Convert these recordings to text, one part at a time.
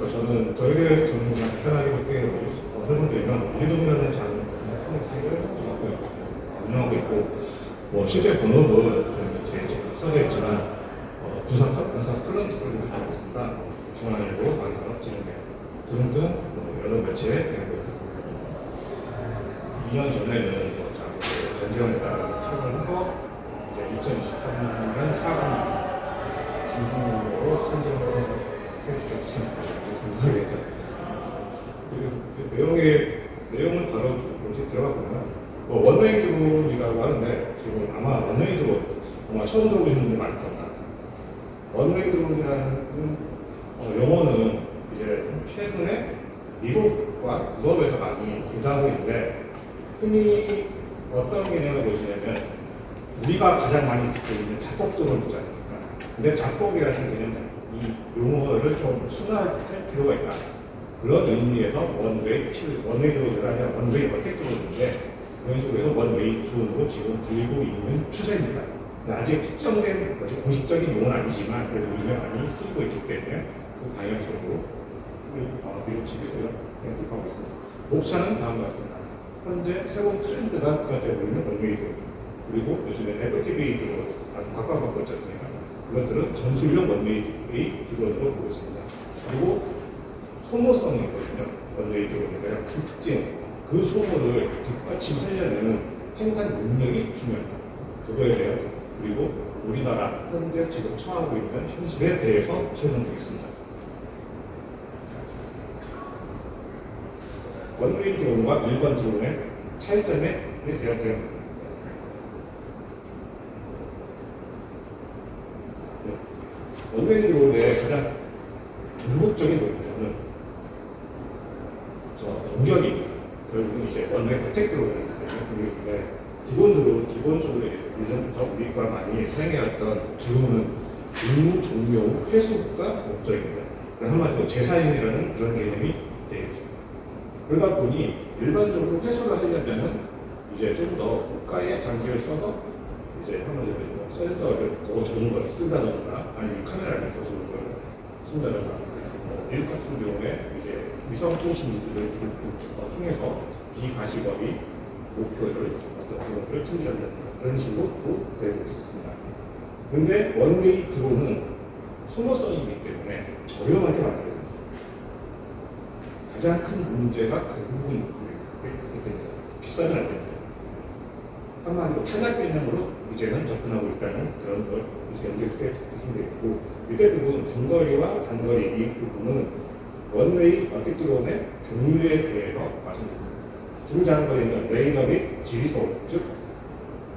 그러니까 저는 그냥 간단하게 볼게 설명드리면 우리동이라는 작은 커뮤니티를 운영하고 있고, 뭐 실제 본업은 제 써져 있지만 부산사, 본사 클런치 프로젝트를 하고 있습니다. 중앙일보, 방송업, 진흥대 등등 여러 매체에 하고 있습니다. 2년 전에는 전지현에 따라 창을 해서 이제 2023년 4월 중심으로 선정을 해주셔서 참 감사하게 내용은 바로 들어가 보면 원웨이 드론이라고 하는데 지금 아마 원웨이 드론 아마 처음 들어보시는 분이 많을 겁니다. 원웨이 드론이라는 용어는 이제 최근에 미국과 유럽에서 많이 등장하고 있는데 흔히 어떤 개념을 보시냐면 우리가 가장 많이 듣고 있는 작곡 드론 있지 않습니까? 근데 작곡이라는 개념, 이 용어를 좀 순화할 필요가 있다. 그런 의미에서 원웨이 드론이 아니라 원웨이 어택 드론인데 그런 식으로 해서 원웨이 드론으로 지금 불리고 있는 추세입니다. 아직 특정된 공식적인 용어는 아니지만 그래도 요즘에 많이 쓰고 있기 때문에 그 방향성으로 미국 측에서 연구하고 있습니다. 목차는 다음과 같습니다. 현재 새로운 트렌드가 되고 있는 원웨이 드론, 그리고 요즘에 FPV 드론 아주 각광받고 있지 않습니까? 그것들은 전술용 원웨이 드론으로 보고 있습니다. 그리고 소모성이 있거든요. 원웨이 드론의 가장 큰 특징은 그 소모를 뒷받침하려면 생산 능력이 중요합니다. 그거에 대한, 그리고 우리나라 현재 지금 처하고 있는 현실에 대해서 설명드리겠습니다. 원웨이 드론과 일반 드론의 차이점에 대한 원웨이 드론의 가장 궁극적인 목표는 공격입니다. 결국은 이제 원웨이 어택 드론이기 때문에 기본적으로 예전부터 우리가 많이 사용해왔던 드론은 임무 종료 회수가 목적입니다. 한마디로 재사용이라는 그런 개념이 되겠죠. 그러다 보니 일반적으로 회수를 하려면 이제 좀 더 고가의 장비를 써서 이제 한마디로 센서를 더 좋은 걸 쓴다던가 아니면 카메라를 더 좋은 걸 쓴다던가 미국 같은 경우에 이제 위성통신기들을 통해서 비가시거리 목표를 어떤 그런 팀진한다든가 그런 식으로 되고 있었습니다. 그런데 원웨이 드론은 소모성이기 때문에 저렴하게 만들어요. 가장 큰 문제가 그 부분이기 때문에 비싸면 안 됩니다. 한마디로 탄약 개념으로 이제는 접근하고 있다는 그런 걸 이제 연결해 주시면 되겠고, 이때 부분 중거리와 단거리 이 부분은 원웨이 어택 드론의 종류에 대해서 말씀드립니다. 중장거리는 레이더 및 지휘소, 즉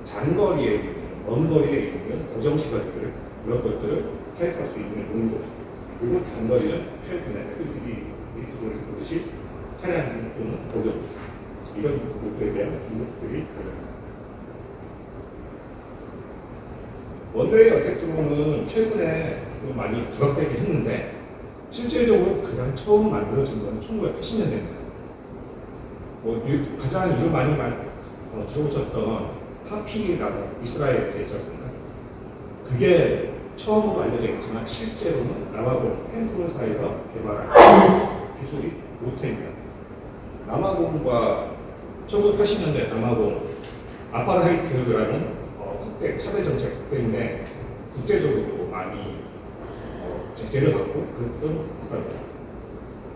장거리에 있는, 먼 거리에 있는 고정시설들 이런 것들을 타격할 수 있는 용도, 그리고 단거리는 최근에 FPV 드론에서 보듯이 차량 또는 도경 이런 목표에 대한 기록들이 가능합니다. 원웨이 어택 드론은 최근에 많이 부각되긴 했는데 실질적으로 가장 처음 만들어진 건 1980년대입니다. 가장 이름 많이 들어보셨던 하피라는 이스라엘 있지 않습니까? 그게 처음으로 알려져 있지만 실제로는 남아공 펜트론사에서 개발한 기술이 로테입니다. 남아공과 1980년대 남아공 아파르하이트라는 국대 차별 정책 때문에 국제적으로 많이 제재를 받고 그랬던 국가입니다.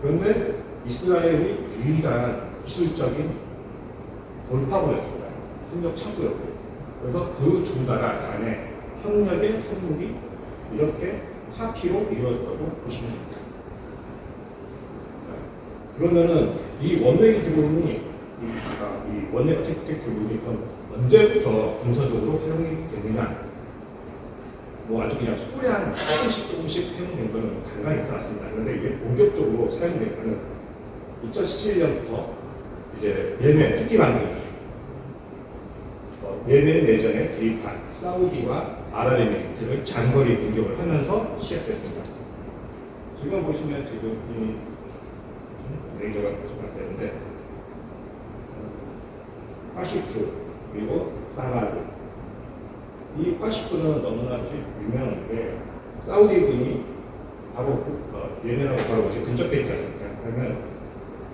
그런데 이스라엘이 유일한 기술적인 돌파구였습니다. 협력 창구였고, 그래서 그 두 나라 간의 협력의 상목이 이렇게 하피로 이루어졌다고 보시면 됩니다. 그러면은 이 원웨이 드론이 이 원웨이 어택 드론이 언제부터 군사적으로 활용이 됐느냐? 아주 그냥 소량 조금씩 사용된 거는 간간히 있어왔습니다. 그런데 이게 본격적으로 사용된 거는 2017년부터 이제 예멘 후티 반도 예멘 내전에 개입한 사우디와 아랍에미리트를 장거리 공격을 하면서 시작됐습니다. 지금 보시면 지금 이 레이더가 보시면 되는데 화시프 그리고 사마드, 이 화시프는 너무나 유명한데 사우디군이 바로 예멘하고 바로 이제 근접돼 있지 않습니까? 그러면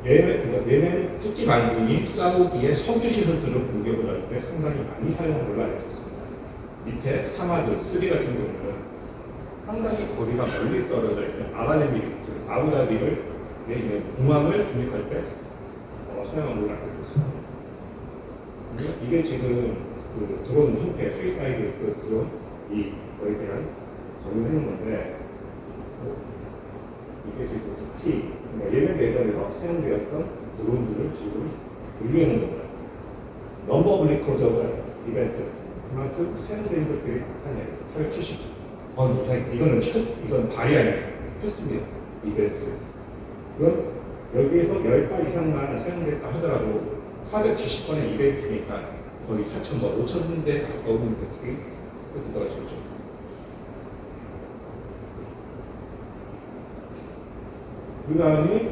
예멘 후티 반군이 사우디의 석유 시설들을 공격을 할 때 상당히 많이 사용한 걸로 알고 있습니다. 밑에 사마드 3 같은 경우는 상당히 거리가 멀리 떨어져 있는 아랍에미리트, 아부다비를 있는 공항을 공격할 때 사용한 걸로 알고 있습니다. 이게 지금 그 드론 형태, 수이사이드 그 드론 거에 대한 적용을 해놓은 건데, 이게 지금 후티, 그러니까 예멘 내전에서 사용되었던 드론들을 지금 분류해놓은 겁니다. 넘버 오브 리코더 이벤트, 그만큼 사용된 것들이 한 870번 이상, 이건 발이 아니에요. 퀘스트입니다. 이벤트. 그럼 여기에서 10발 이상만 사용됐다 하더라도 470번의 이벤트니까 거의 4,000번, 5,000대 가까운 이벤트들이 들어갈 수 있죠. 그 다음이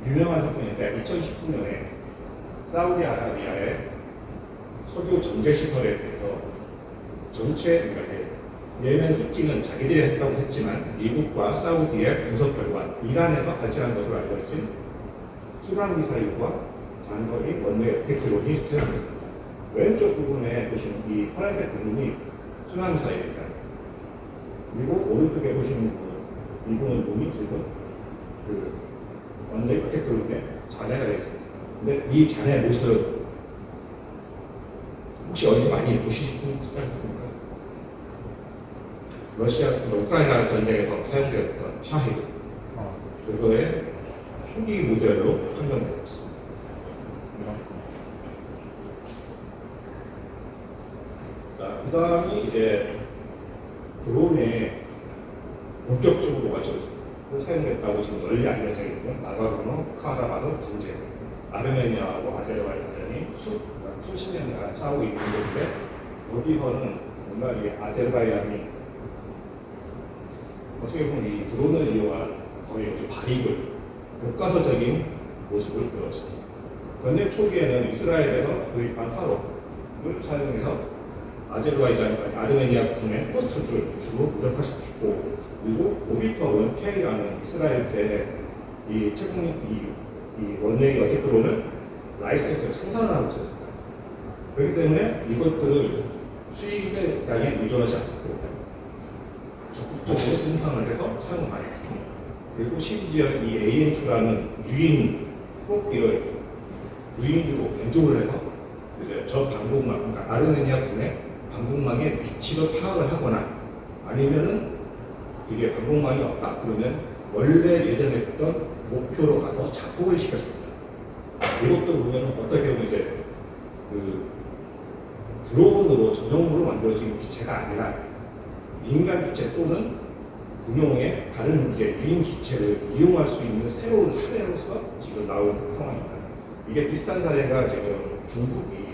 유명한 사건인데 2019년에 사우디아라비아의 석유 정제 시설에 대해서 전체 예멘 후티는 자기들이 했다고 했지만 미국과 사우디의 분석 결과 이란에서 발전한 것으로 알려진 수강 미사일과 장거리 원웨이 어택 드론이 사용됐습니다. 왼쪽 부분에 보시는 이 파란색 부분이 순항 미사일입니다. 그리고 오른쪽에 보시는 이 부분 놈이 지금 그 원웨이 어택 드론의 잔해가 되어 있습니다. 근데 이 잔해 모습 혹시 어디서 많이 보시지 않습니까? 러시아, 우크라이나 전쟁에서 사용되었던 샤히드, 그거의 초기 모델로 판명되고 있습니다. 자, 그 다음이 이제 드론에 본격적으로 사용됐다고 지금 널리 알려져 있는 나가르노, 카라바흐, 두제, 아르메니아하고 아제르바이잔이 수십 년간 싸우고 있는 건데, 여기서는 뭔가 이 아제르바이잔이 어떻게 보면 이 드론을 이용한 거의 발익을 교과서적인 모습을 보였습니다. 전쟁 초기에는 이스라엘에서 도입한 화로를 사용해서 아제르바이잔, 아르메니아 군의 코스트를 주로 무력화시켰고, 그리고 오비터 1K라는 이스라엘제 이 채공이 이 원웨이 어택 드론을 라이센스를 생산을 하고 있었습니다. 그렇기 때문에 이것들을 수입에 양에 의존하지 않고 적극적으로 생산을 해서 사용을 많이 했습니다. 그리고 심지어 이 AN2라는 유인 프로필을 유인으로 개조를 해서 이제 저 방공망, 그러니까 아르메니아 군의 방공망의 위치를 파악을 하거나 아니면은 이게 방공망이 없다 그러면 원래 예정했던 목표로 가서 작곡을 시켰습니다. 이것도 보면 어떻게 보면 이제 그 드론으로 전용으로 만들어진 기체가 아니라 민간 기체 또는 군용의 다른 이제 유인 기체를 이용할 수 있는 새로운 사례로서 지금 나온 상황입니다. 이게 비슷한 사례가 지금 중국이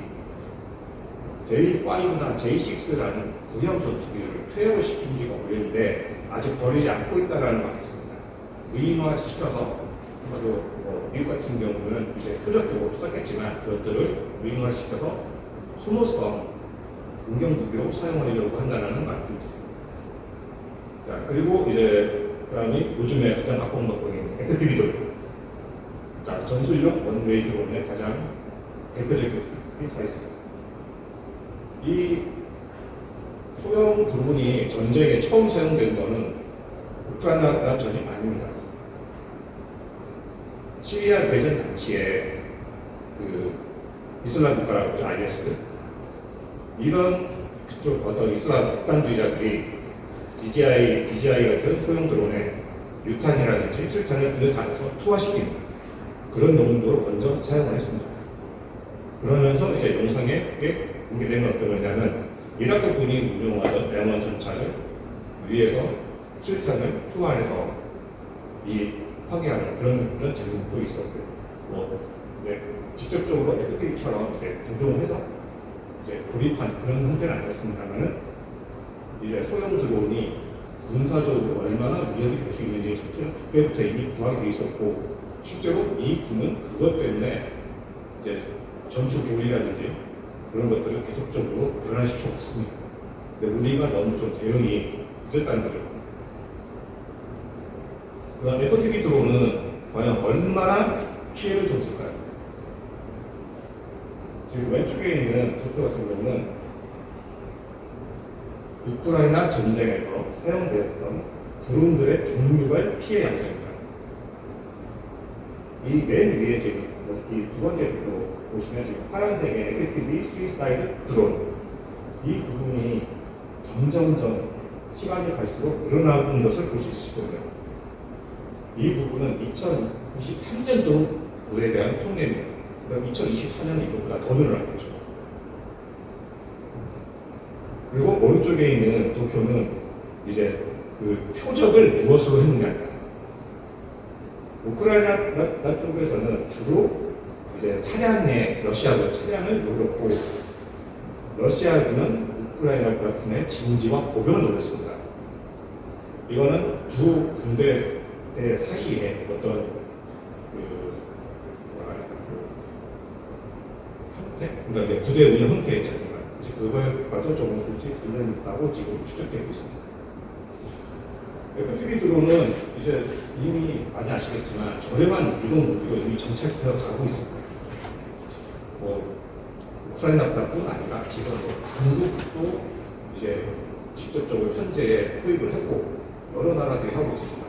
J5나 J6라는 구형 전투기를 퇴역을 시킨 지가 오래인데 아직 버리지 않고 있다는 말이 있습니다. 무인화 시켜서 미국 같은 경우는 이제 표적적으로 썼겠지만 그것들을 무인화 시켜서 소모성 공격 무기로 사용하려고 한다는 말도 있습니다. 자, 그리고 이제 그다음이 요즘에 가장 각광받고 있는 FPV 드론. 자, 전술용 원웨이 드론의 가장 대표적인 사이즈입니다. 이 소형 드론이 전쟁에 처음 사용된 것은 우크라이나 전이 아닙니다. 시리아 내전 당시에 그 이슬람 국가라고 하죠, IS. 이런 그쪽 어떤 이슬람 극단주의자들이 DJI 같은 소형 드론에 유탄이라든지 술탄을 들여다녀서 투하시킨 그런 용도로 먼저 사용을 했습니다. 그러면서 이제 영상에 공개된 건 어떤 거냐면 이라크 군이 운용하던 M1 전차를 위에서 술탄을 투하해서 파괴하는 그런 장면도 있었고요. 직접적으로 FPV처럼 이제 조종을 해서 이제 조립한 그런 형태는 아니었습니다만은 이제 소형 드론이 군사적으로 얼마나 위협이 될 수 있는지 실제로 그때부터 이미 부각이 돼 있었고 실제로 이 군은 그것 때문에 이제 전투 교리라든지 그런 것들을 계속적으로 변화시켜 왔습니다. 근데 우리가 너무 좀 대응이 늦었다는 거죠. 그럼 FPV 드론은 과연 얼마나 피해를 줬을까요? 지금 왼쪽에 있는 도표 같은 경우는 우크라이나 전쟁에서 사용되었던 드론들의 종류별 피해 양상입니다. 이 맨 위에 지금 이 두 번째 도표 보시면 지금 파란색의 FPV 스위스사이드 드론, 이 부분이 점점점 시간이 갈수록 늘어나는 것을 볼 수 있으실 거예요. 이 부분은 2023년도에 대한 통계입니다. 그럼 2024년은 이것보다 더 늘어나겠죠. 그리고 오른쪽에 있는 도표는 이제 그 표적을 무엇으로 했느냐. 우크라이나 쪽에서는 주로 이제 차량 내 러시아군 차량을 노렸고, 러시아군은 우크라이나군의 진지와 보병을 노렸습니다. 이거는 두 군대 사이에 어떤 형태, 그러니까 부대 운영 형태의 차이가 그거과도 조금 관련이 있다고 지금 추측되고 있습니다. FPV 드론은 이제 이미 많이 아시겠지만 저렴한 유동 무기로 이미 정착되어 가고 있습니다. 우크라이나뿐 아니라 지금 중국도 이제 직접적으로 현재 도입을 했고 여러 나라들이 하고 있습니다.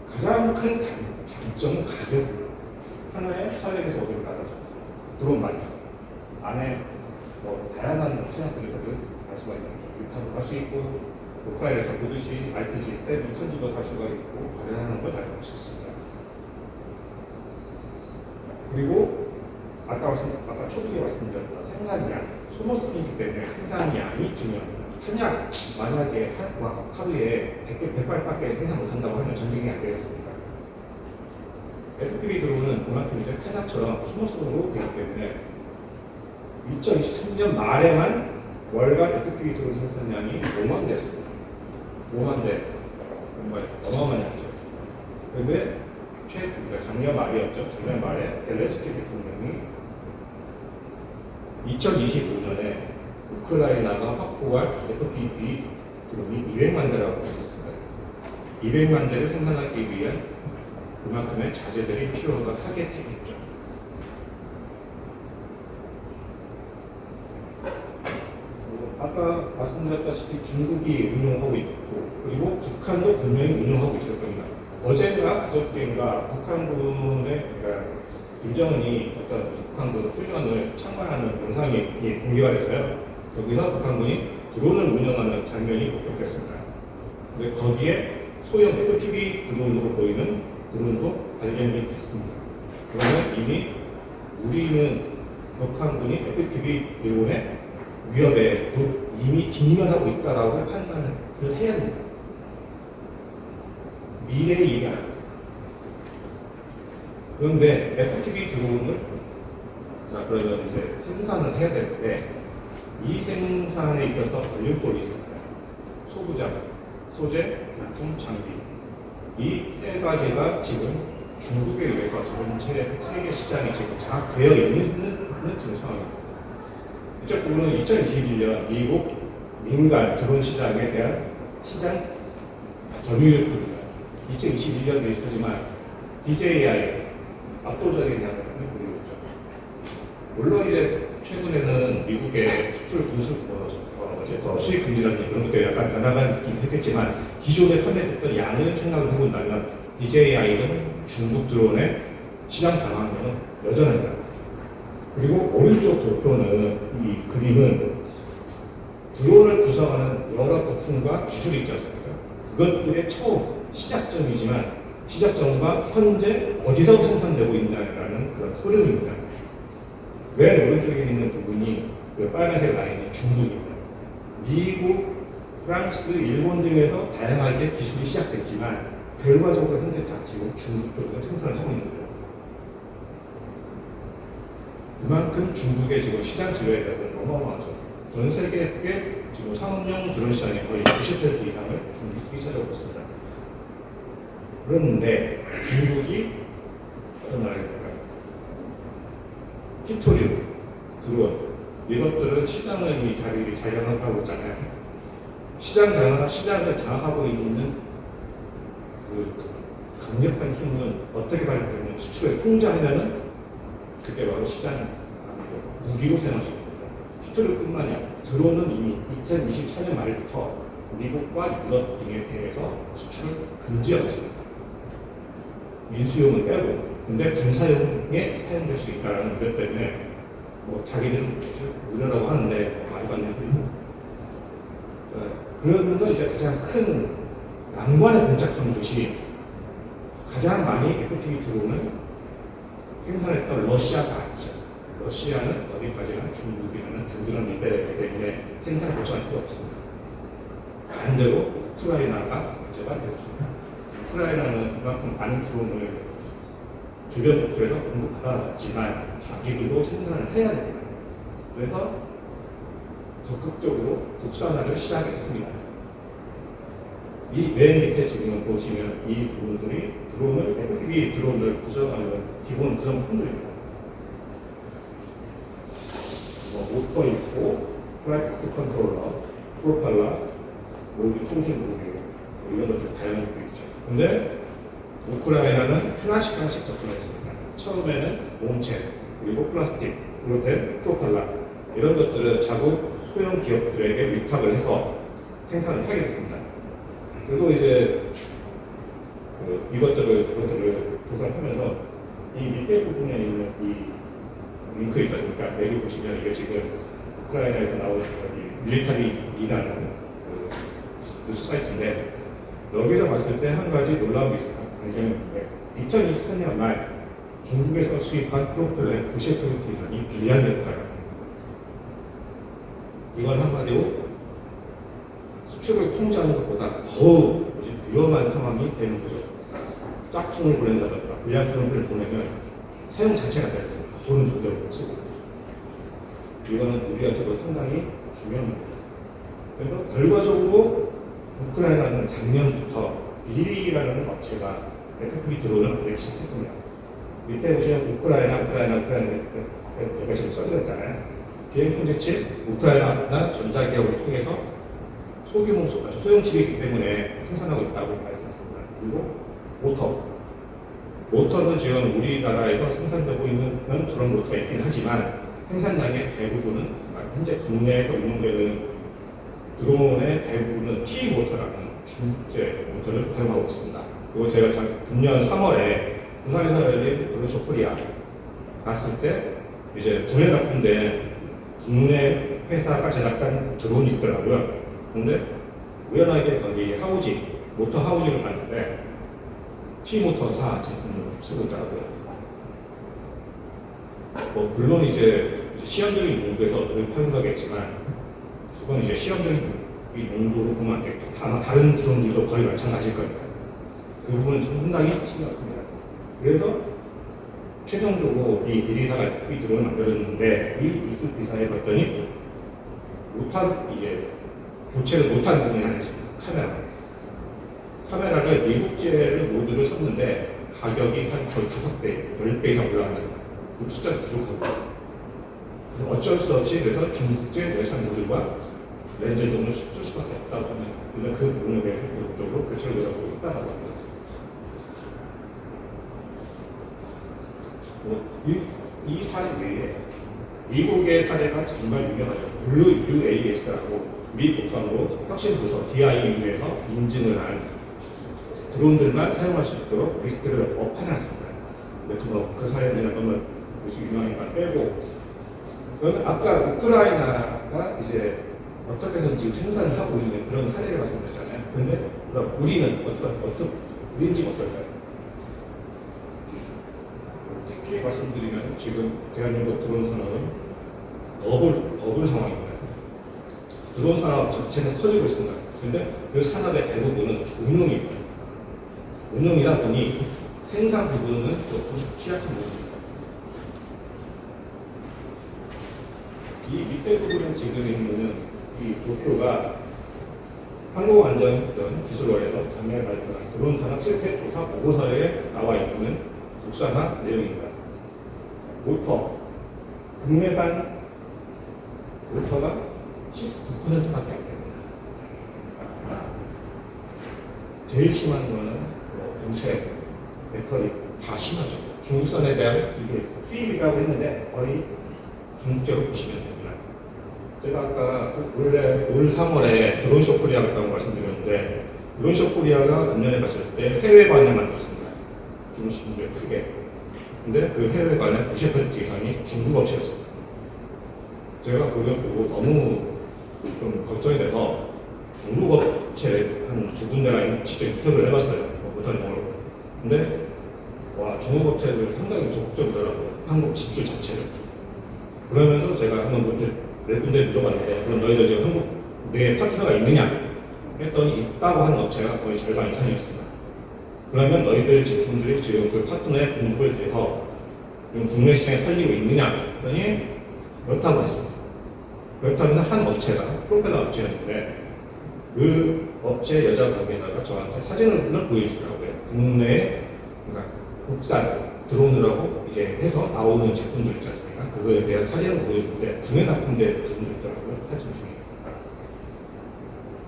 가장 큰 장점은 가격. 하나의 사역에서 어디로 나가죠? 드론만 안에 다양한 차량들이 갈 수가 있는 거죠. 유타도 갈 수 있고, 우크라이나에서 보듯이 RPG, 세븐, 선지도 갈 수가 있고, 다양한 걸 다룰 수 있습니다. 그리고 아까 초기에 말씀드렸던 생산량, 소모품이기 때문에 생산량이 중요합니다. 만약 만약에 하루에 100발밖에 생산 못한다고 하면 전쟁이 안 되겠습니까? FPV 드론은 그만큼 이제 테나처럼 소모품으로 되기 때문에 2023년 말에만 월간 FPV 드론 생산량이 5만 대였습니다. 5만 대. 정말 어마어마한 양이죠. 그런데 그러니까 작년 말이었죠. 작년 말에 젤렌스키 대통령이 2025년에 우크라이나가 확보할 FPV 드론이 200만 대라고 밝혔습니다. 200만 대를 생산하기 위한 그만큼의 자재들이 필요가 하게 되겠죠. 아까 말씀드렸다시피 중국이 운용하고 있고, 그리고 북한도 분명히 운용하고 있을 겁니다. 어젠가 그저께인가 북한군의, 그러니까 김정은이 어떤 북한군 훈련을 참관하는 영상이 공개가 됐어요. 거기서 북한군이 드론을 운영하는 장면이 목격됐습니다. 근데 거기에 소형 FPV 드론으로 보이는 드론도 발견이 됐습니다. 그러면 이미 우리는 북한군이 FPV 드론의 위협에 이미 직면하고 있다라고 판단을 해야 됩니다. 미래의 일이 아닙니다. 그런데 FPV 드론을 그러면 이제 생산을 해야 되는데 이 생산에 있어서 걸림돌이 있습니다. 소부장, 소재, 부품, 장비. 이 세 가지가 지금 중국에 의해서 전체 세계 시장이 지금 장악되어 있는 지금 상황입니다. 이쪽 부분은 2021년 미국 민간 드론 시장에 대한 시장 점유율 표입니다. 2021년도 하지만 DJI 압도적인 양을 보이고 있죠. 물론 이제 최근에는 미국의 수출 분수 더 수익 금지라든지 그런 것들이 약간 변화가 있긴 했겠지만 기존에 판매됐던 양을 생각을 해본다면 DJI는 중국 드론의 시장 강화는 여전합니다. 그리고 오른쪽 도표는 이 그림은 드론을 구성하는 여러 부품과 기술이 있지 않습니까? 그것들의 처음 시작점이지만 시작점과 현재 어디서 생산되고 있냐라는 그런 흐름입니다. 맨 오른쪽에 있는 부분이 그 빨간색 라인이 중국입니다. 미국, 프랑스, 일본 등에서 다양하게 기술이 시작됐지만 결과적으로 현재 다 지금 중국 쪽에서 생산을 하고 있는 거예요. 그만큼 중국의 지금 시장 지배력은 어마어마하죠. 전 세계의 지금 산업용 드론 시장의 거의 90% 이상을 중국이 차지하고 있습니다. 그런데 중국이 어떤 나라일까요? 히토류, 드론 이것들은 시장을 이미 자기들이 장악하고 있잖아요. 시장을 장악하고 있는 그 강력한 힘은 어떻게 발휘되면 수출을 통제하면은 그게 바로 시장 무기로 사용할 수 있습니다. 히틀러뿐만이 아니라 드론은 이미 2024년 말부터 미국과 유럽 등에 대해서 수출을 금지하고 있습니다. 민수용은 빼고. 근데 군사용에 사용될 수 있다는 우려 때문에 뭐 자기들은 우려라고 하는데 말도 안 되는 소리고. 그러면서 이제 가장 큰 난관에 봉착한 곳이 가장 많이 FPV 드론을 생산했던 러시아가 아니죠. 러시아는 어디까지나 중국이라는 든든한 리베이기 때문에 생산을 걱정할 필요 없습니다. 반대로 우크라이나가 문제가 됐습니다. 우크라이나는 그만큼 많은 드론을 주변 국들에서 공급받았지만 자기들도 생산을 해야 됩니다. 그래서 적극적으로 국산화를 시작했습니다. 이 맨 밑에 지금 보시면 이 부분들이 드론을 FPV 드론을 구성하는 기본 구성품들입니다. 모터 있고 플라이트 컨트롤러, 프로펠러, 모듈 통신 모듈 이런 것들 다양한 것들이 있죠. 근데 우크라이나는 하나씩 접근했습니다. 처음에는 몸체 그리고 플라스틱 그리고 된 프로펠러 이런 것들을 자국 소형 기업들에게 위탁을 해서 생산을 하게 됐습니다. 그리고 이제 이것들을 조사하면서 이 밑에 부분에 있는 이 링크 있지 않습니까? 여기 보시면 이게 지금 우크라이나에서 나오는 밀리터리 리라는 그 뉴스 사이트인데 여기서 봤을 때 한 가지 놀라운 게 있습니다. 2024년 말 중국에서 수입한 프로펠러의 90% 이상이 불량이었다. 이건 한마디로 수출을 통제하는 것보다 더 위험한 상황이 되는 거죠. 짝퉁을 보낸다든가 불량품을 보내면 사용 자체가 되었습니다. 돈은 돈대로 쓰고. 이거는 우리한테도 상당히 중요한 문제입니다. 그래서 결과적으로 우크라이나는 작년부터 비리라는 업체가 FPV 드론을 만들기 시작했습니다. 밑에 보시면 우크라이나 제가 지금 써드렸잖아요. 비행 통제칩 우크라이나 전자기업을 통해서 소규모 소형칩이기 때문에 생산하고 있다고 알고 있습니다. 그리고 모터는 지금 우리나라에서 생산되고 있는 드론 모터이긴 하지만 생산량의 대부분은 현재 국내에서 운용되는 드론의 대부분은 T 모터라는 중국제 모터를 사용하고 있습니다. 그리고 제가 금년 3월에 부산에서 열린 드론쇼 코리아 갔을 때 이제 구매 납품된 국내 회사가 제작한 드론이 있더라고요. 근데 우연하게 거기 모터 하우징을 봤는데 T모터사 제품을 쓰고 있더라고요. 물론 이제 시험적인 용도에서 도입하는 거겠지만 그건 이제 시험적인 용도로 보면 안 되겠죠. 아마 다른 드론들도 거의 마찬가지일 겁니다. 그 부분은 상당히 심각합니다. 그래서 최종적으로 이 미리사가 이 드론을 만들었는데 이 뉴스 기사에 봤더니 교체를 못한 부분이 하나 있습니다. 카메라를 미국제를 모두를 썼는데 가격이 한 거의 5배, 10배 이상 올라가는 숫자가 부족하고 어쩔 수 없이 그래서 중국제 외상 모듈과 렌즈 등을 쓸 수밖에 없다고 합니다. 그런데 그 부분에 대해서 계속적으로 교체를 내려가고 있다고 합니다. 이 사례 외에 미국의 사례가 정말 유명하죠. 블루 UAS라고 미 국방으로 혁신 부서 DIU에서 인증을 한 드론들만 사용할 수 있도록 리스트를 업해놨습니다. 그 사례는 한번 유명하니까 빼고. 그러면 아까 우크라이나가 이제 어떻게 해서 지금 생산을 하고 있는 그런 사례를 말씀드렸잖아요. 근데 그럼 우리는 우리는 지금 어떨까요? 특히 말씀드리면 지금 대한민국 드론 산업은 버블 상황입니다. 드론 산업 자체는 커지고 있습니다. 근데 그 산업의 대부분은 운용이다 보니 생산 부분은 조금 취약한 부분입니다. 이 밑에 부분은 지금 있는 이 목표가 항공안전전 기술원에서 작년에 발표한 드론 산업 실태 조사 보고서에 나와 있는 국산화 내용입니다. 국내산 모터가 19%밖에 안 됩니다. 제일 심한 거는 공체, 배터리 다 심하죠. 중국산에 대한 이게 수입이라고 했는데 거의 중국제로 보시면 됩니다. 제가 아까 원래 올 3월에 드론쇼 코리아 갔다고 말씀드렸는데 드론쇼 코리아가 금년에 갔을 때 해외 관을 만들었습니다. 중국인들 크게. 근데 그 해외 관의 90% 이상이 중국 업체였습니다. 제가 그걸 보고 너무 좀 걱정이 돼서 중국 업체 한 두 군데랑 직접 인터뷰를 해봤어요. 못하는 영어로. 근데 와, 중국 업체들 상당히 적극적이더라고요. 한국 진출 자체를. 그러면서 제가 한번 몇 군데 물어봤는데 그럼 너희들 지금 한국 내 파트너가 있느냐? 했더니 있다고 하는 업체가 거의 절반 이상이었습니다. 그러면 너희들 제품들이 지금 그 파트너의 공급을 돼서 지금 국내 시장에 팔리고 있느냐? 했더니 그렇다고 했습니다. 그렇다면 한 업체가 프로펠러 업체였는데 그 업체 여자 관계자가 저한테 사진을 보여주더라고요. 국내, 그러니까 국산 드론이라고 이제 해서 나오는 제품들 있지 않습니까? 그거에 대한 사진을 보여주는데 국내 납품된 제품들 있더라고요. 사진 중에.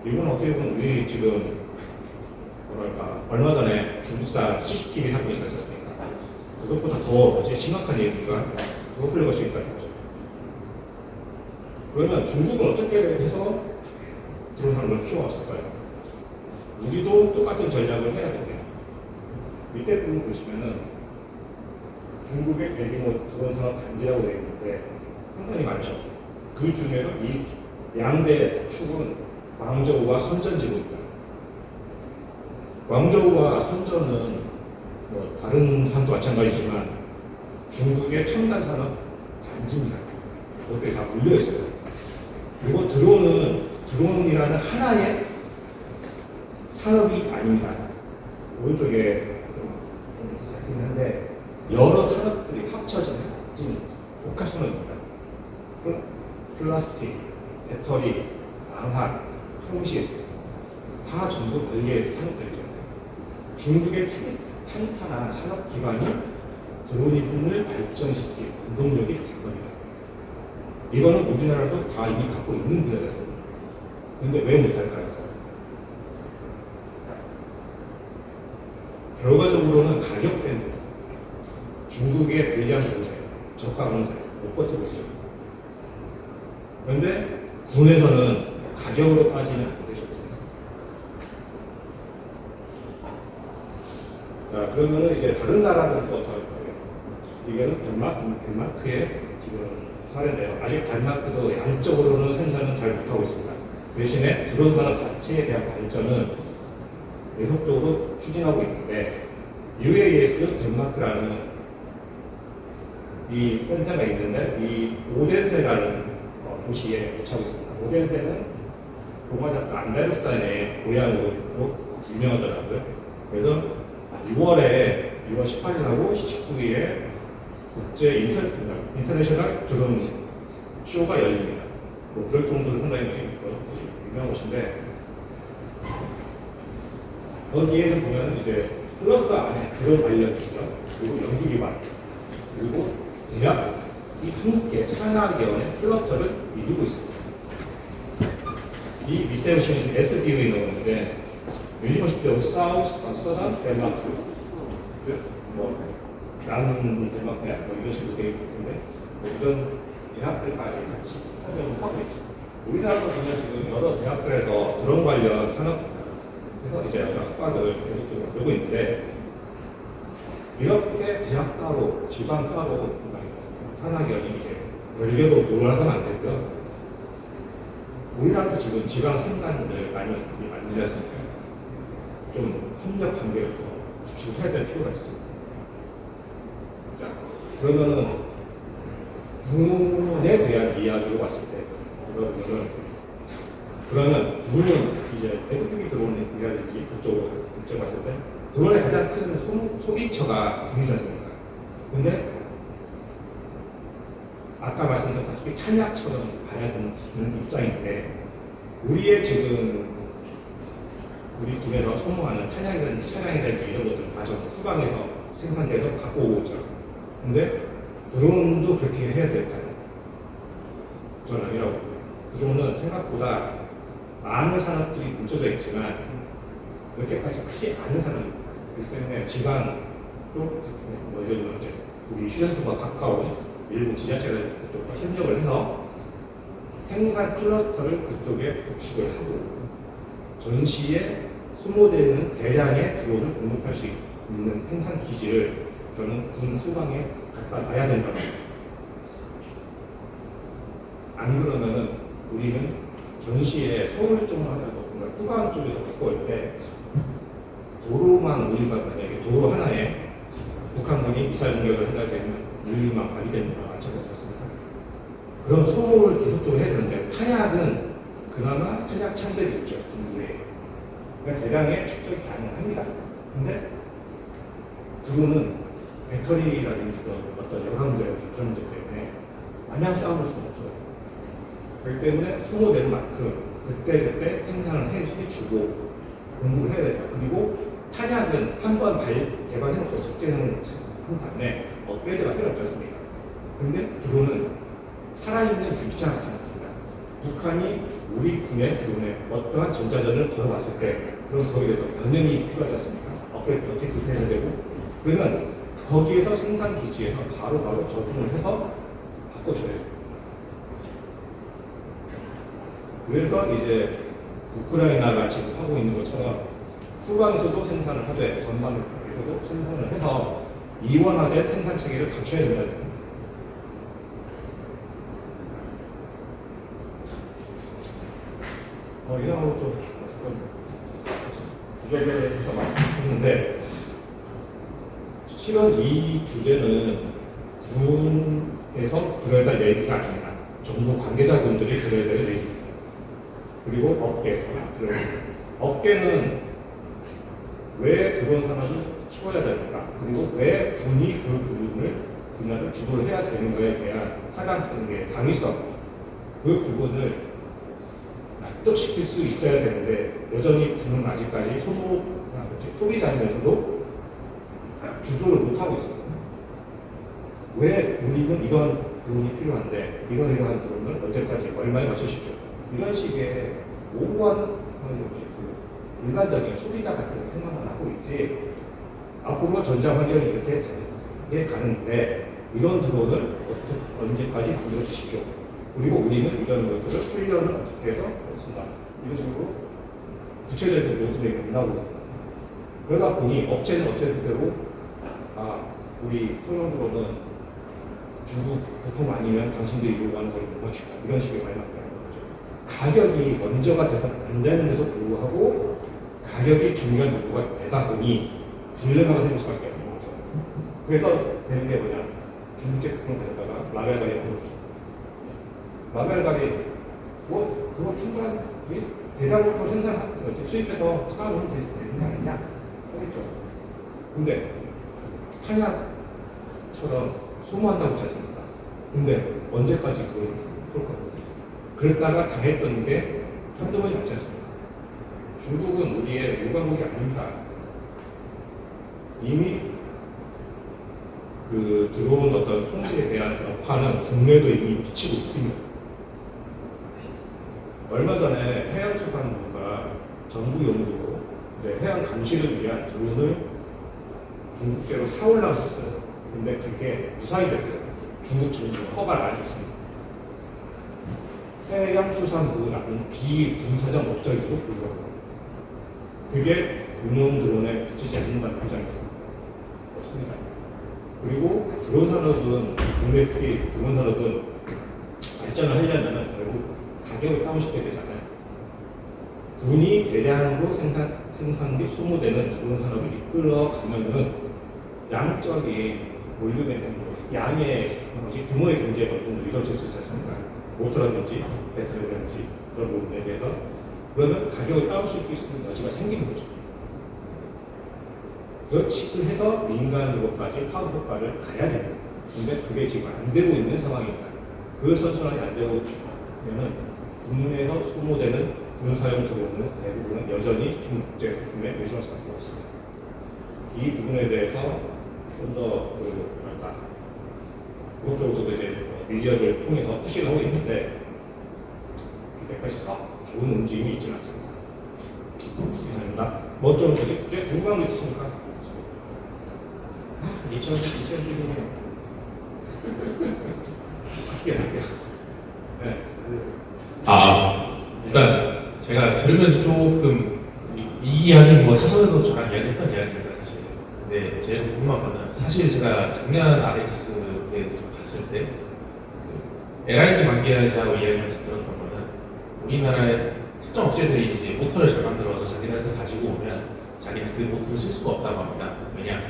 이건 어떻게 보면 우리 지금 뭐랄까 얼마 전에 중국산 CCTV 사건이 있었지 않습니까? 그것보다 더 심각한 얘기가 그거 흘러갈 수 있다는 거죠. 그러면 중국은 어떻게 해서 드론 산업을 키워왔을까요? 우리도 똑같은 전략을 해야 됩니다. 밑에 부분 보시면은 중국의 대규모 드론 산업 단지라고 되어 있는데 상당히 많죠. 그 중에서 이 양대 축은 왕저우와 선전지구입니다. 왕저우와 선전은 뭐 다른 산도 마찬가지지만 중국의 첨단 산업 단지입니다. 그것들이 다 물려 있어요. 그리고 드론이라는 하나의 산업이 아닙니다. 오른쪽에 좀 작긴 한데 여러 산업들이 합쳐진 복합 산업입니다. 플라스틱, 배터리, 방산, 통신 다 전부 별개의 산업들이죠. 중국의 탄탄한 산업 기반이 드론을 발전시킨 운동력이 된 겁니다. 이거는 우리나라도 다 이미 갖고 있는 분야였습니다. 그런데 왜 못할까요? 결과적으로는 가격 때문에 중국의 밀리언 공세, 저가 공세 못 버티고 있죠. 그런데 군에서는 가격으로 빠지면 안 되죠. 자, 그러면은 이제 다른 나라들도 어떨 거예요? 이게는 덴마크의 지금 사례인데요. 아직 덴마크도 양적으로는 생산은 잘 못하고 있습니다. 대신에 드론 산업 자체에 대한 발전은 계속적으로 추진하고 있는데 UAS 덴마크라는 이 센터가 있는데 이 오덴세라는 도시에 위치하고 있습니다. 오덴세는 로마 작가 안데르센의 고향으로 유명하더라고요. 그래서 6월 18일하고 19일에 국제 인터내셔널 드론 쇼가 열립니다. 뭐 그럴 정도로 상당히 유명한 곳인데 거기에는 보면 이제 클러스터 안에 드론 관련 기업 그리고 연구 기반 그리고 대학이 함께 산학연의 클러스터를 이루고 있습니다. 이 밑에 보시면 SDO에 나오는데 유니버시티 오브 서던 덴마크 뭐 덴마크야 뭐 이런 식으로 되어 있는데 뭐 이런 대학들까지 같이 설명을 하고 있죠. 우리나라도 보면 지금 여러 대학들에서 드론 관련 산업에서 이제 학과를 계속적으로 만들고 있는데 이렇게 대학 따로 지방 따로 산학연이 이제 별개로 노력하면 안 되고요. 우리나라도 지금 지방 산단들 많이 만들었으니까 좀 협력 관계를 더 구축해야 될 필요가 있습니다. 자, 그러면은 군에 대한 이야기로 봤을 때 그러면 군은 이제 FPV 드론이라든지 그쪽으로 봤을 때 드론의 가장 큰 소비처가 군이지 않습니까? 근데 아까 말씀드렸다시피 탄약처럼 봐야 되는 입장인데 우리의 지금 우리 군에서 소모하는 탄약이라든지 차량이라든지 이런 것들은 다 전부 수방에서 생산돼서 갖고 오고 있죠. 근데 드론도 그렇게 해야 될까요? 저는 아니라고 봅니다. 드론은 생각보다 많은 산업들이 뭉쳐져 있지만 그렇게까지 크지 않은 산업입니다. 그렇기 때문에 지방 또 이런 이제 우리 휴전선과 가까운 일부 지자체가 그쪽과 협력을 해서 생산 클러스터를 그쪽에 구축을 하고 전시에 소모되는 대량의 드론을 공급할 수 있는 생산 기지를 저는 군 수방에 갖다 놔야 된다고 합니다. 안 그러면은 우리는 전시에 서울 쪽만 하다가 후방 쪽에서 갖고 올 때 도로만 우리가 만약에 도로 하나에 북한군이 미사일 공격을 해야 되면 인류만 발휘되는 거랑 마찬가지였습니다. 그런 소모를 계속적으로 해야 되는데 탄약은 그나마 탄약 창대도 있죠. 군부에. 그러니까 대량의 축적이 가능합니다. 근데 드론은 배터리라든지 어떤 여강제라든지 그런 문제 때문에 마냥 싸움을 수는 없어요. 그렇기 때문에 소모되는 만큼 그때그때 생산을 해주고 공급을 해야 돼요. 그리고 탄약은 한번 개발해놓고 적재능을 한 다음에 업그레이드가 필요 없지 않습니까? 근데 드론은 살아있는 유기체 같은 겁니다. 북한이 우리 군의 드론에 어떠한 전자전을 걸어봤을 때 그럼 거기에 대해서 변형이 필요하지 않습니까? 업그레이드 어떻게 해야 되고 그러면 거기에서 생산 기지에서 바로바로 적응을 해서 바꿔줘야 돼요. 그래서 이제 우크라이나가 지금 하고 있는 것처럼 후방에서도 생산을 하되 전방에서도 생산을 해서 이원화된 생산 체계를 갖춰야 된다는 겁니다. 이상으로 좀 부적절해서 말씀드렸는데 실은 이 주제는 군에서 들어야 될 얘기가 아닙니다. 정부 관계자분들이 들어야 될 얘기입니다. 그리고 업계에서 들어야 됩니다. 업계는 왜 드론 산업을 키워야 될까? 그리고 왜 군이 그 분야를 주도를 해야 되는 거에 대한 타당성의 당위성 그 부분을 납득시킬 수 있어야 되는데 여전히 군은 아직까지 소비자이면서도 주도를 못하고 있어요. 왜 우리는 이런 드론이 필요한데 이러한 드론을 언제까지 얼마에 맞추십시오. 이런 식의 오버한 일반적인 소비자 같은 생각만 하고 있지 앞으로 전장 환경이 이렇게 가는데 이런 드론을 언제까지 만들어주십시오. 그리고 우리는 이런 것들을 훈련을 어떻게 해서 했습니다. 이런 식으로 구체적인 요소들이 나오거든요. 그러다 보니 업체는 업체대로 우리 소형 드론은 중국 부품 아니면 당신들이 요구하는 거를 못 맞춘다. 이런 식의 말이 나타나는 거죠. 가격이 먼저가 돼서 안 되는데도 불구하고 가격이 중요한 요소가 되다 보니 딜레마가 생길 수밖에 없는 거죠. 그래서 되는 게 뭐냐? 중국제 부품을 가져다가 라벨 가게 하는 거죠. 라벨 가게 그거 충분한 대량으로 생산하는 거지 수입해서 사놓으면 되는 거 아니냐? 하겠죠. 근데 탄약처럼 소모한다고 했지 않습니까? 근데 언제까지 그걸 쏠 겁니까? 그랬다가 당했던 게 한두 번이 맞지 않습니까? 중국은 우리의 일반국이 아닙니다. 이미 그 들어온 어떤 통제에 대한 여파는 국내도 이미 미치고 있습니다. 얼마 전에 해양수산부가 정부 용도로 해양 감시를 위한 드론을 중국제로 사오려고 했었어요. 근데 그게 무산이 됐어요. 중국 정부가 허가를 안 줬습니다. 해양수산부라는 비군사적 목적에도 불구하고 그게 군용 드론에 미치지 않는다는 보장이 있습니다. 없습니다. 그리고 드론 산업은 국내 특히 드론 산업은 발전을 하려면 결국 가격을 다운시켜야 되잖아요. 군이 대량으로 생산이 소모되는 드론 산업을 이끌어가면은 양적인 볼륨에 대한 양의 규모의 경제가 어느 정도 이루어질 수 있지 않습니까? 모터라든지 배터리라든지 그런 부분에 대해서 그러면 가격을 다운시킬 수 있는 여지가 생기는 거죠. 그렇게 해서 민간으로까지 파급 효과를 가야 됩니다. 근데 그게 지금 안 되고 있는 상황입니다. 그 선순환이 안 되고 있으면 국내에서 소모되는 군사용 드론은 대부분은 여전히 중국제 부품에 의존할 수밖에 없습니다. 이 부분에 대해서 좀 더 그것저것 이제 미디어를 통해서 푸시를 하고 있는데 이때까지 좋은 움직임이 있지는 않습니다. 이상입니다. 뭐 좀 궁금한 거 있으십니까? 2천 줄이네요. 할게요. 네. 일단 제가 들으면서 조금 이 이야기는 뭐 사석에서 저랑 이야기했던 이야기니까 사실. 근데 제일 궁금한 거는 사실 제가 작년 아덱스에 갔을 때 LIG 만기하자고 이야기하면서 들었던 거는 우리나라의 특정 업체들이 이제 모터를 잘 만들어서 자기네한테 가지고 오면 자기는 그 모터를 쓸 수가 없다고 합니다. 왜냐?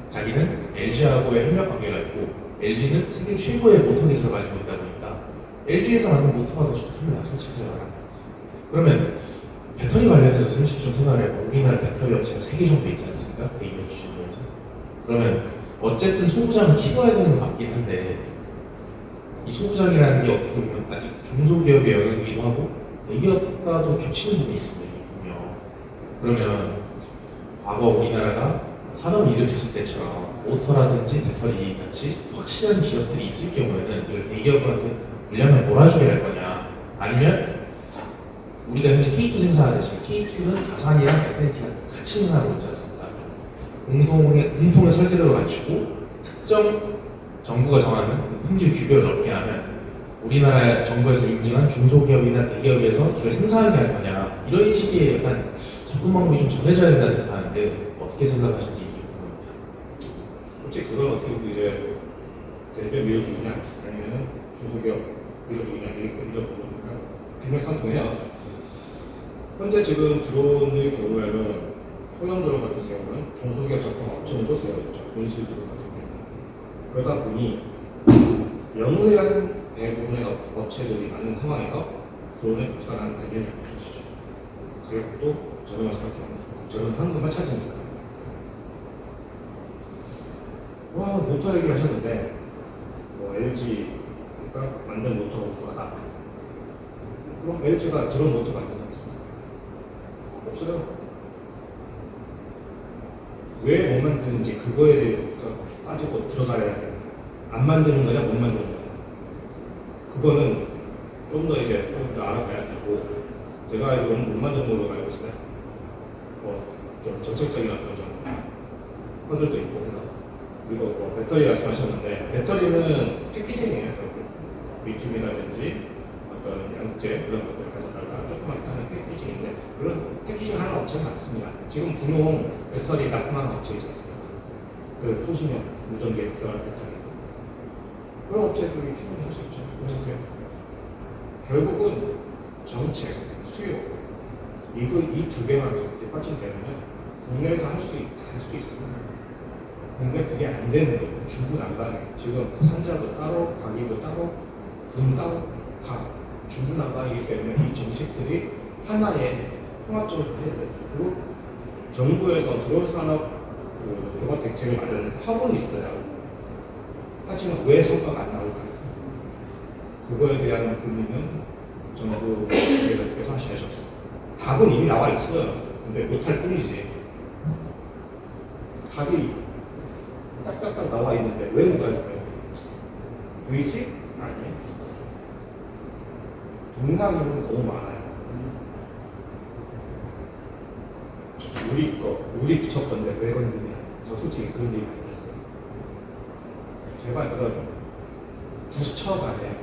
자기는 LG하고의 협력 관계가 있고 LG는 세계 최고의 모터 기술을 가지고 있다 보니까 LG에서 만든 모터가 더 좋답니다. 솔직히 말하면. 그러면 배터리 관련해서 솔직히 좀 생각을 해보면 우리나라 배터리 업체가 3개 정도 있지 않습니까? 대기업 주식에서. 그러면 어쨌든 소부장을 키워야 되는 건 맞긴 한데 이 소부장이라는 게 어떻게 보면 아직 중소기업의 영역이기도 하고 대기업과도 겹치는 부분이 있습니다. 분명. 그러면 과거 우리나라가 산업이 이루어졌을 때처럼 모터라든지 배터리 같이 확실한 기업들이 있을 경우에는 이걸 대기업한테 물량을 몰아주게 할 거냐 아니면 우리가 현재 K2 생산하듯이 K2는 가산이랑 SNT랑 같이 생산하고 있지 않습니까? 공통의 설계도를 맞추고 특정 정부가 정하는 그 품질 규격을 넓게 하면 우리나라 정부에서 인증한 중소기업이나 대기업에서 이걸 생산하게 할 거냐 이런 식의 약간 접근 방법이 좀 정해져야 된다 생각하는데 어떻게 생각하시는지 궁금합니다. 솔직히 그건 어떻게 보면 이제 대기업 밀어주느냐 아니면 중소기업 밀어주느냐 이렇게 밀어보니까 빅맥상통해요. 현재 지금 드론의 경우에는 소형 드론 같은 경우는 중소기업 제품 업체도 되어 있죠. 온실 드론 같은 경우는. 그러다 보니 영세한 대부분의 업체들이 많은 상황에서 드론을 국산화하는 당연히 없으시죠. 가격도 저렴할 수밖에 없는 저렴한 것만 찾으니까. 와 모터 얘기하셨는데 뭐 LG가 만든 모터가 우수하다. 그럼 LG가 드론 모터 만든다고 했습니다. 없어요. 왜 못 만드는지 그거에 대해서부터 따지고 들어가야 됩니다. 안 만드는 거냐 못 만드는 거냐. 그거는 좀 더 알아봐야 되고 제가 알기로는 못 만드는 걸로 알고 있어요. 좀 정책적인 어떤 좀 허들도 있고 해서 그리고 뭐 배터리 말씀하셨는데 배터리는 패키징이에요. 리튬이라든지 어떤 양재 그런 것들을 가져다가 조그맣게 하는 패키징인데 그런 패키징 하는 업체는 많습니다. 지금 분홍 배터리 납품하는 업체 있지 않습니까? 그 토신형 무전기에 들어갈 배터리 그런 업체들이 충분히 할 수 있죠. 그런데 결국은 정책, 수요 이 두 개만 이제 빠진다면 국내에서 할 수 있습니다. 근데 그게 안 되는 거예요. 중구난방이에요. 지금 산자도 따로, 가기도 따로, 군 따로 다 중구난방이기 때문에 이 정책들이 하나의 통합적으로 해야 돼요. 그리고 정부에서 드론 산업 종합 대책을 마련해서 학원이 있어요. 하지만 왜 성과가 안 나올까요? 그거에 대한 고민은 정부에서 하셔야죠. 답은 이미 나와 있어요. 근데 못할 뿐이지. 답이 딱딱딱 나와 있는데 왜 못할까요? 의지? 아니에요. 동상이는 너무 많아요. 우리 부처 건데 왜 건드냐? 저 솔직히 그런 얘기 많이 했어요. 제발 그런 부처 간의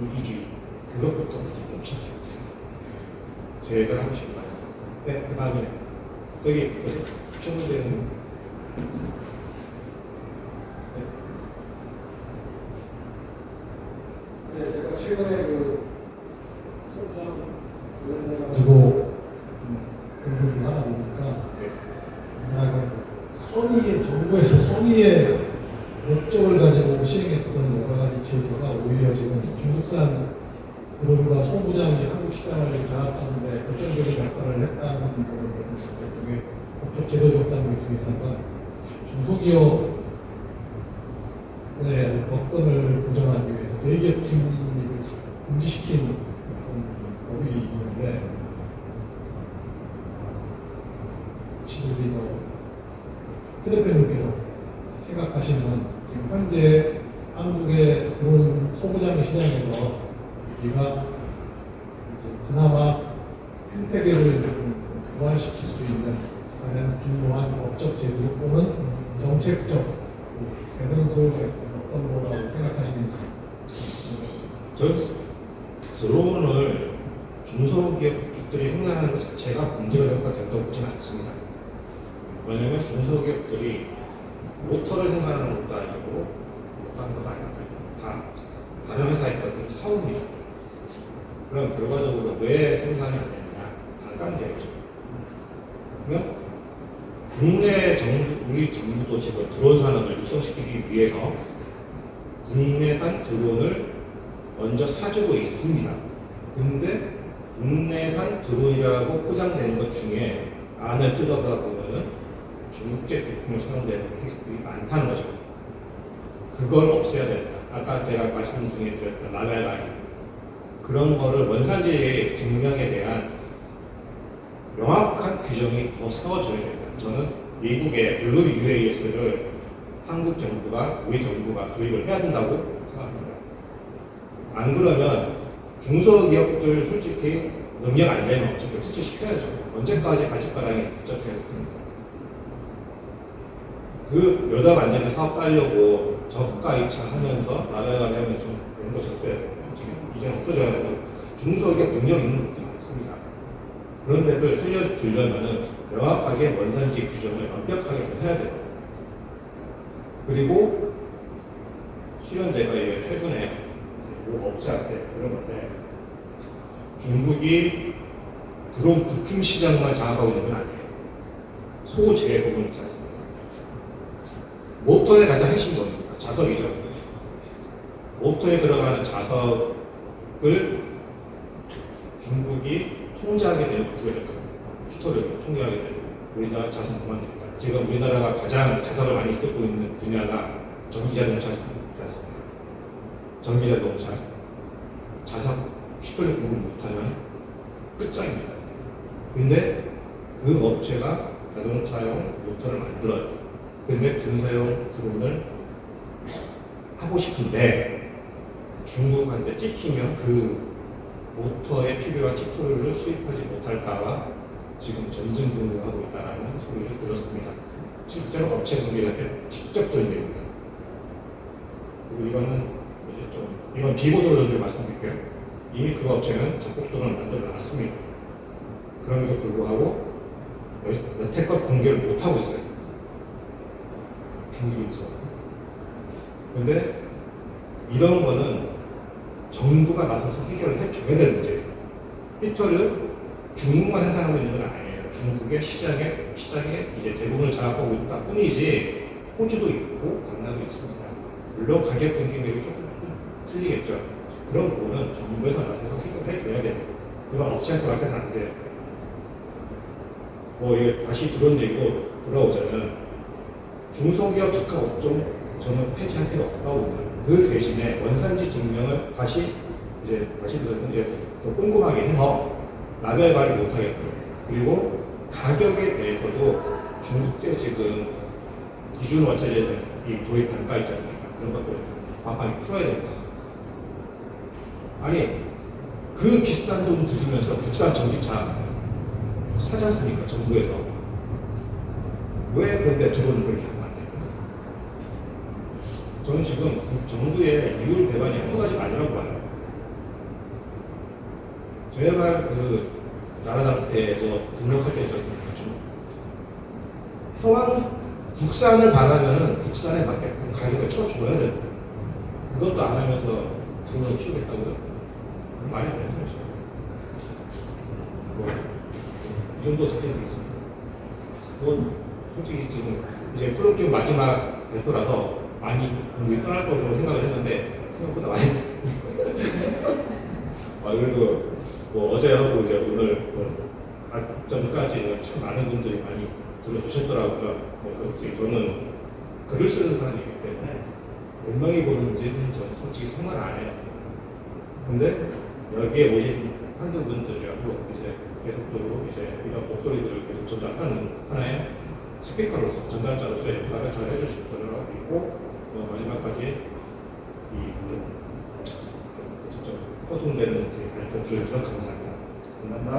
이기주의 그것부터 좀 봅시다. 제가 하고 싶은 말. 네, 그 다음에 저기 충분되는 네, 제가 최근에 그 소장 가지고 공부를 하다 보니까 선의의 정부에서 선의의 목적을 가지고 시행했던 여러 가지 제도가 오히려 지금 중국산 드론과 소부장이 한국 시장을 장악하는 데 결정적인 역할을 했다는 그런 일종의 법적 제도적 당국 중에 하나가 중소기업의 법권을 보장하기 위해서 대기업 진입을 금지시킨 법이 있는데 혹시 우리 휴 대표님께서 생각하시는 지금 현재 한국의 드론 소부장 시장에서 우리가 이제 그나마 생태계를 좀 보완시킬 수 있는 가장 중요한 법적 제도 또는 정책적 개선소에 어떤 거라고 생각하시는지. 저 드론을 중소기업들이 생산하는 것 자체가 문제가 된다고 보지는 않습니다. 왜냐하면 중소기업들이 모터를 생산하는 것도 아니고 뭐 하는 것도 아니고 다 다른 회사에 있던 사업입니다. 그럼 결과적으로 왜 생산이 안 되느냐? 단가문제죠. 그러면 우리 정부도 지금 드론 산업을 육성시키기 위해서 국내산 드론을 먼저 사주고 있습니다. 근데 국내산 드론이라고 포장된 것 중에 안을 뜯어보다 보면은 중국제 부품을 사용되는 케이스들이 많다는 거죠. 그걸 없애야 된다. 아까 제가 말씀 중에 드렸던 라벨가리 그런 거를 원산지 증명에 대한 명확한 규정이 더 세워져야 된다. 저는 미국의 블루 UAS를 한국 정부가 우리 정부가 도입을 해야 된다고 생각합니다. 안 그러면 중소기업들 솔직히 능력 안 되면 어차피 퇴출시켜야죠. 언제까지 발짓가랑에 붙잡혀야 됩니다. 그 여당 안 되는 사업 따려고 저가 입찰하면서 라벨가리 하면서 그런 거 절대 이제는 없어져야 되고 중소기업 능력 있는 분들이 많습니다. 그런 데들 살려주려면은 명확하게 원산지 규정을 완벽하게 해야 돼요. 그리고 실현제가 이게 최근에 뭐 업체한테 그런 건데 중국이 드론 부품 시장만 장악하고 있는 건 아니에요. 소재 부분 있지 않습니까? 모터의 가장 핵심 겁니다. 자석이죠. 모터에 들어가는 자석을 중국이 통제하게 되면 어떻게 될까요? 피토를 통제하게 되면 우리나라 자석 그만됩니다. 지금 우리나라가 가장 자석을 많이 쓰고 있는 분야가 전기자동차지 않습니까? 전기자동차 자석 피토를 공급 못하면 끝장입니다. 근데 그 업체가 자동차용 모터를 만들어요. 근데 군사용 드론을 하고 싶은데 중국한테 찍히면 그 모터에 필요한 티토를 수입하지 못할까봐 지금 전진공을 하고 있다는 소리를 들었습니다. 실제로 업체 분들한테 직접 들은 얘기입니다. 그리고 이거는 이제 이건 비보도를 말씀드릴게요. 이미 그 업체는 적극도를 만들어 놨습니다. 그럼에도 불구하고 여태껏 공개를 못 하고 있어요. 중국에서. 그런데 이런 거는 정부가 나서서 해결을 해줘야 될 문제예요. 피터를 중국만 생산하고 있는 건 아니에요. 중국의 시장에 이제 대부분을 장악하고 있다 뿐이지 호주도 있고 강남도 있습니다. 물론 가격 경쟁력이 조금 틀리겠죠. 그런 부분은 정부에서 나서서 해결해줘야 돼요. 이건 업체한테 맡겨서는 안 돼요. 이게 다시 들은 얘기고 돌아오자면 중소기업 적합 업종 저는 폐지할 필요 없다고 봅니다. 그 대신에 원산지 증명을 다시 들어서 이제 더 꼼꼼하게 해서 라벨 관리 못하게끔 그리고 가격에 대해서도 중국제 지금 기준 원차제 이 도입 단가 있지 않습니까? 그런 것들 정확하게 풀어야 됩니다. 아니 그 비슷한 돈 들이면서 국산 전기차 사지 않습니까? 정부에서 왜 그런데 드론을 그렇게 하면 안 됩니까? 저는 지금 정부의 이율 배반이 한두 가지가 아니라고 봐요. 제발 그 나라한테 등록할 때 있었습니까? 국산을 바라면 국산에 맞게끔 가격을 쳐줘야 됩니다. 그것도 안 하면서 드론을 키우겠다고요? 말이 안 되는 거죠. 이 정도 답변이 되겠습니다. 그건 솔직히 지금 이제 프로젝트 마지막 발표라서 많이 공부에 떠날 것으로 생각을 했는데 생각보다 많이 그래도 어제 하고 이제 오늘 아점까지 참 많은 분들이 많이 들어주셨더라고요. 저는 글을 쓰는 사람이기 때문에 몇 명이 보는지는 저는 솔직히 상관 안 해요. 근데 여기에 오신 한두 분들이라고 이제 계속적으로 이제 이런 목소리들을 계속 전달하는 하나의 스피커로서 전달자로서의 역할을 잘 해주실 거라고 믿고 마지막까지 좀 허둥대는 발표를 감사합니다. 감사합니다.